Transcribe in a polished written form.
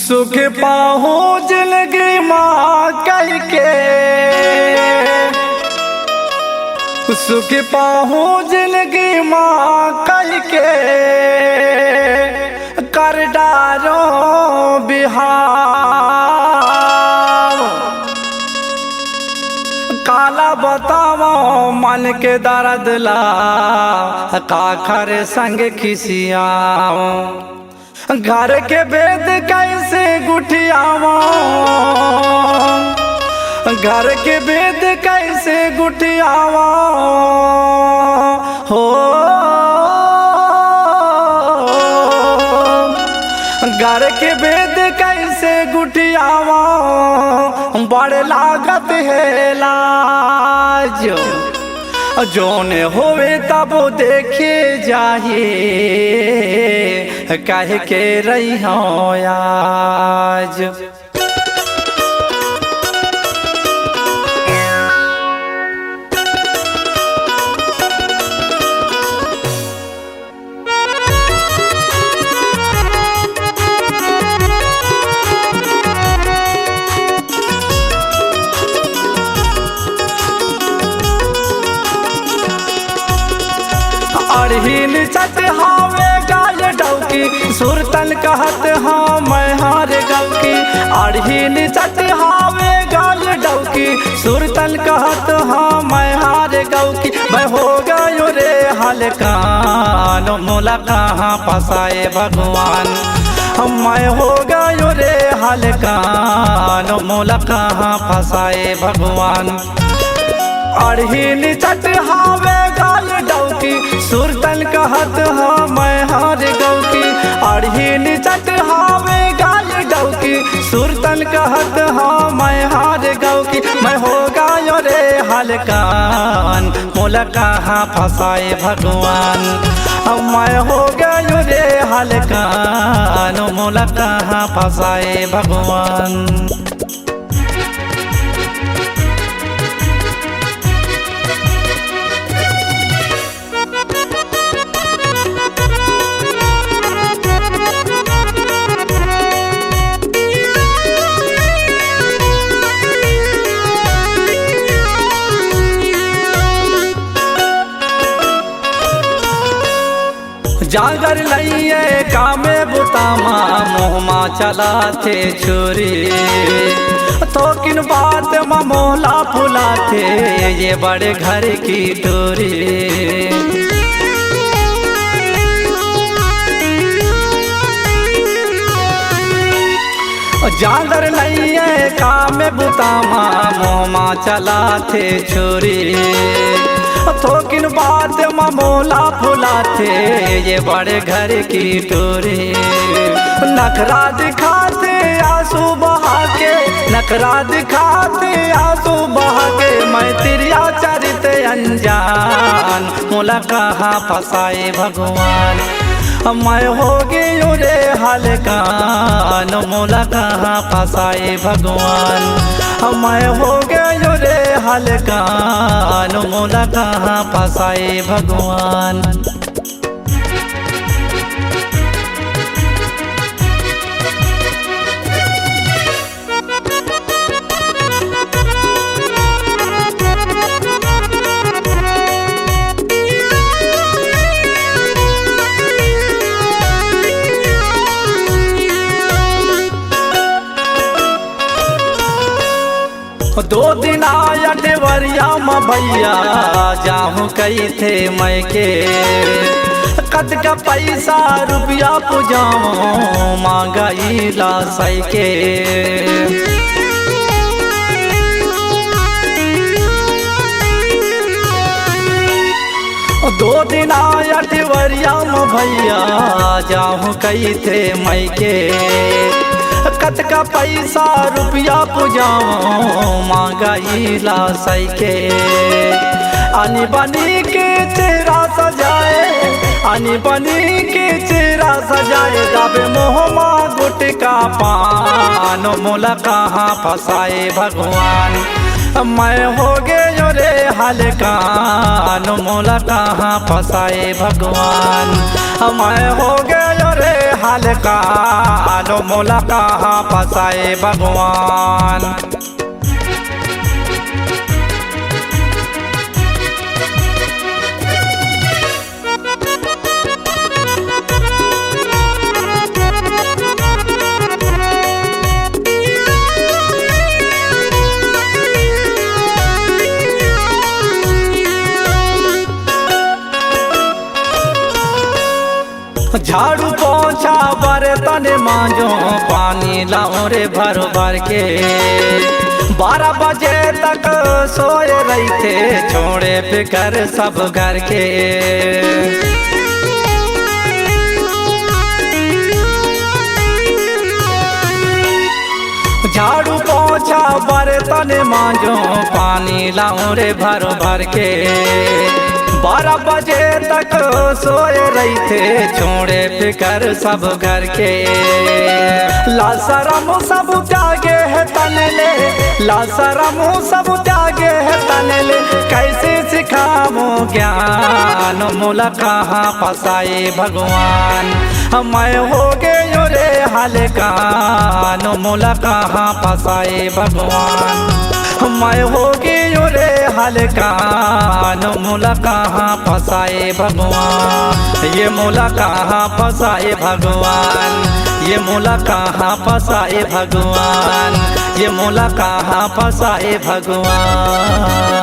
सुख पाहो जिंदगी माँ कह के, सुख पाहो जिंदगी माँ कह के, कर डारो बिहार। काला बताओ मन के दर्द ला, काखर संग खिसियाओ। घर के वेद कैसे गुठियावा, घर के वेद कैसे गुठियावा हो। घर के वेद कैसे गुठियावा, बड़ लागत है लाज। जोन होवे तब देखे जाहिए, कह के रही हूँ आज। अरहीन चट हावे गाय डौकी, सुरतन कहत हाँ मैं हार गौकी। अरहीन चट हावे गाय डौकी, सुरतन कहत हाँ मैं हार गौकी। मैं हो गयो रे हलकान, मोला कहाँ फसाए भगवान। मैं हो गयो रे हलकान, मोला कहाँ फसाए भगवान। अरहीन चट हावे गाय डौकी, सुरतन कहत हाँ मैं हार गौकी। अरहीन चट हावे गाय डौकी, सुरतन कहत हाँ मैं हार गौकी। मैं हो गयो रे हलकान, मोला कहाँ फसाए भगवान। मैं हो गयो रे हलकान, मोला कहाँ फसाए भगवान। जागर लइए कामे बुतामा, मोहमा चलाते छुरी। तो किन बात में मोहला फुलाते, ये बड़े घर की डोरी। जागर लइए कामे बुतामा, मोहमा चलाते छुरी। थोकिन बात में मोला फुलाते, ये बड़े घर की टोरी। नखरा दिखाते आंसू बहा के, नखरा दिखाते आंसू बहा के। मैं तिरिया चरित अनजान, मोला कहाँ फसाए भगवान। मैं हो गयो रे हलकान, मोला कहाँ फसाए भगवान। मैं हो गयो रे हलकान, मोला कहाँ फसाए भगवान। दो दिन आया डेवरिया में भैया, जाहूँ कही थे मैं के। कद का पैसा रुपया पुजाऊँ, मांगाई लासाई के। दो दिन आया डेवरिया में भैया, जाहूँ कही थे मैं के। कद का पैसा रुपया पुजाऊँ, मांगाई लासाई के। आनी बनी के चेहरा सजाए, आनी बनी के चेहरा सजाए। दाबे मोहमा गुटका पान, मोला कहाँ फसाए भगवान। मैं हो गयो रे हलकान, मोला कहाँ फसाए भगवान। मैं हो गयो रे हलकान मोला कहाँ फसाए भगवान। झाड़ू पोछा बर्तन मांजो पानी लाओ रे भर भर के। 12 बजे तक सोए रही थे छोड़े फिकर सब घर के। झाड़ू पोछा बर्तन मांजो पानी लाओ रे भर भर के। 12 बजे तक सोए रही थे छोड़े फिकर सब घर के। लाशरम सब जागे है तनले, लाशरम सब जागे है तनले। कैसे सिखामो ज्ञान मोला कहाँ फसाए भगवान। मैं हो गयो रे हलकान मोला कहाँ फसाए भगवान। मैं हो गयो रे हलकान मोला कहाँ फसाए भगवान। ये मोला कहाँ फसाए भगवान। ये मोला कहाँ फसाए भगवान। ये मोला कहाँ फसाए भगवान।